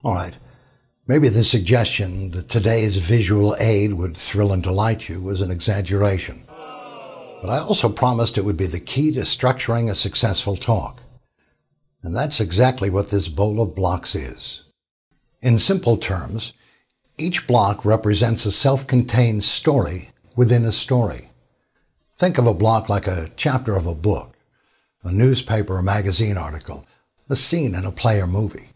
All right, maybe the suggestion that today's visual aid would thrill and delight you was an exaggeration. But I also promised it would be the key to structuring a successful talk. And that's exactly what this bowl of blocks is. In simple terms, each block represents a self-contained story within a story. Think of a block like a chapter of a book, a newspaper or magazine article, a scene in a play or movie.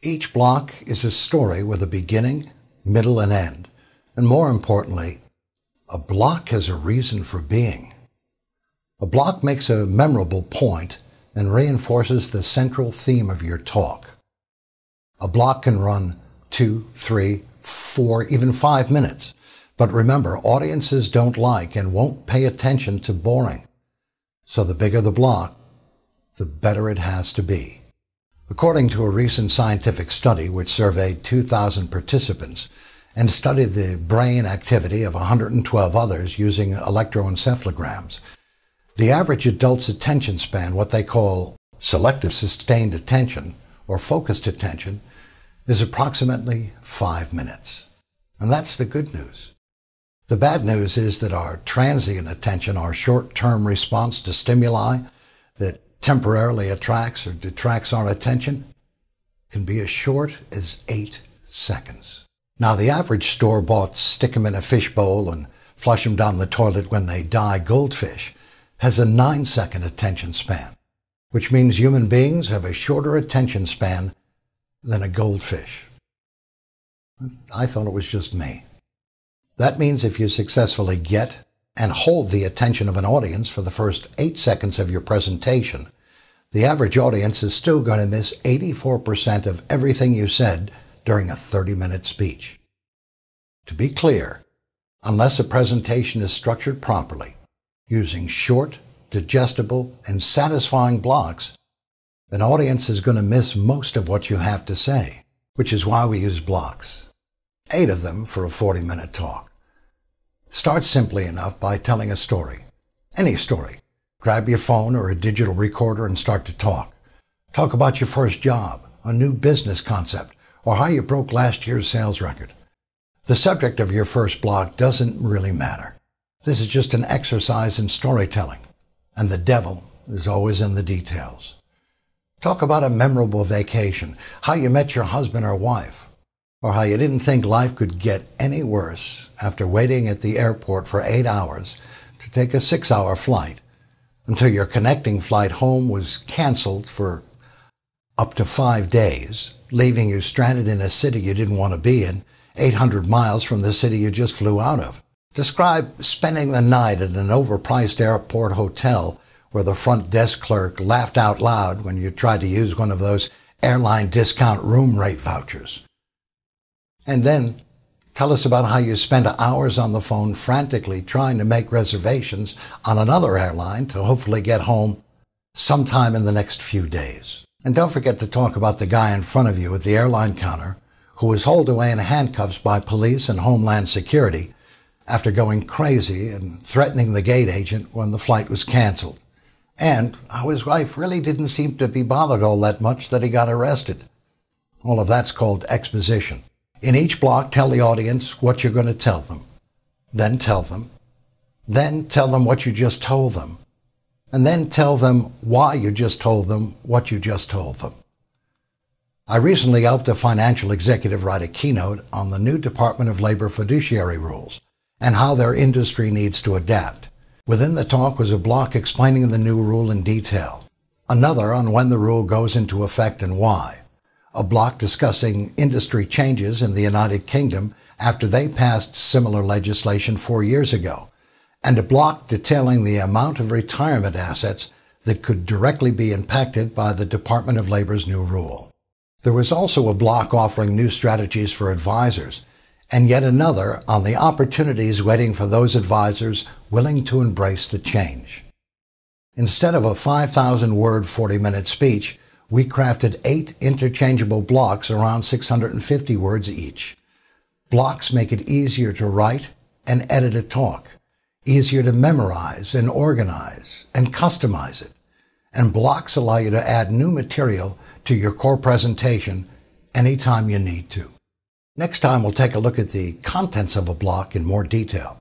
Each block is a story with a beginning, middle, and end. And more importantly, a block has a reason for being. A block makes a memorable point and reinforces the central theme of your talk. A block can run 2, 3, 4, even 5 minutes. But remember, audiences don't like and won't pay attention to boring. So the bigger the block, the better it has to be. According to a recent scientific study which surveyed 2,000 participants and studied the brain activity of 112 others using electroencephalograms, the average adult's attention span, what they call selective sustained attention or focused attention, is approximately 5 minutes. And that's the good news. The bad news is that our transient attention, our short-term response to stimuli that temporarily attracts or detracts our attention, can be as short as 8 seconds. Now, the average store-bought stick 'em in a fishbowl and flush 'em down the toilet when they die goldfish has a 9-second attention span, which means human beings have a shorter attention span than a goldfish. I thought it was just me. That means if you successfully get and hold the attention of an audience for the first 8 seconds of your presentation, the average audience is still going to miss 84% of everything you said during a 30-minute speech. To be clear, unless a presentation is structured properly, using short, digestible, and satisfying blocks, an audience is going to miss most of what you have to say, which is why we use blocks. 8 of them for a 40-minute talk. Start simply enough by telling a story. Any story. Grab your phone or a digital recorder and start to talk. Talk about your first job, a new business concept, or how you broke last year's sales record. The subject of your first block doesn't really matter. This is just an exercise in storytelling, and the devil is always in the details. Talk about a memorable vacation, how you met your husband or wife, or how you didn't think life could get any worse after waiting at the airport for 8 hours to take a 6-hour flight until your connecting flight home was canceled for up to 5 days, leaving you stranded in a city you didn't want to be in, 800 miles from the city you just flew out of. Describe spending the night at an overpriced airport hotel where the front desk clerk laughed out loud when you tried to use one of those airline discount room rate vouchers. And then tell us about how you spent hours on the phone frantically trying to make reservations on another airline to hopefully get home sometime in the next few days. And don't forget to talk about the guy in front of you at the airline counter who was hauled away in handcuffs by police and Homeland Security after going crazy and threatening the gate agent when the flight was canceled. And how his wife really didn't seem to be bothered all that much that he got arrested. All of that's called exposition. In each block, tell the audience what you're going to tell them. Then tell them. Then tell them what you just told them. And then tell them why you just told them what you just told them. I recently helped a financial executive write a keynote on the new Department of Labor fiduciary rules and how their industry needs to adapt. Within the talk was a block explaining the new rule in detail, another on when the rule goes into effect and why, a block discussing industry changes in the United Kingdom after they passed similar legislation 4 years ago, and a block detailing the amount of retirement assets that could directly be impacted by the Department of Labor's new rule. There was also a block offering new strategies for advisors, and yet another on the opportunities waiting for those advisors willing to embrace the change. Instead of a 5,000-word 40-minute speech, we crafted 8 interchangeable blocks around 650 words each. Blocks make it easier to write and edit a talk, easier to memorize and organize and customize it, and blocks allow you to add new material to your core presentation anytime you need to. Next time we'll take a look at the contents of a block in more detail.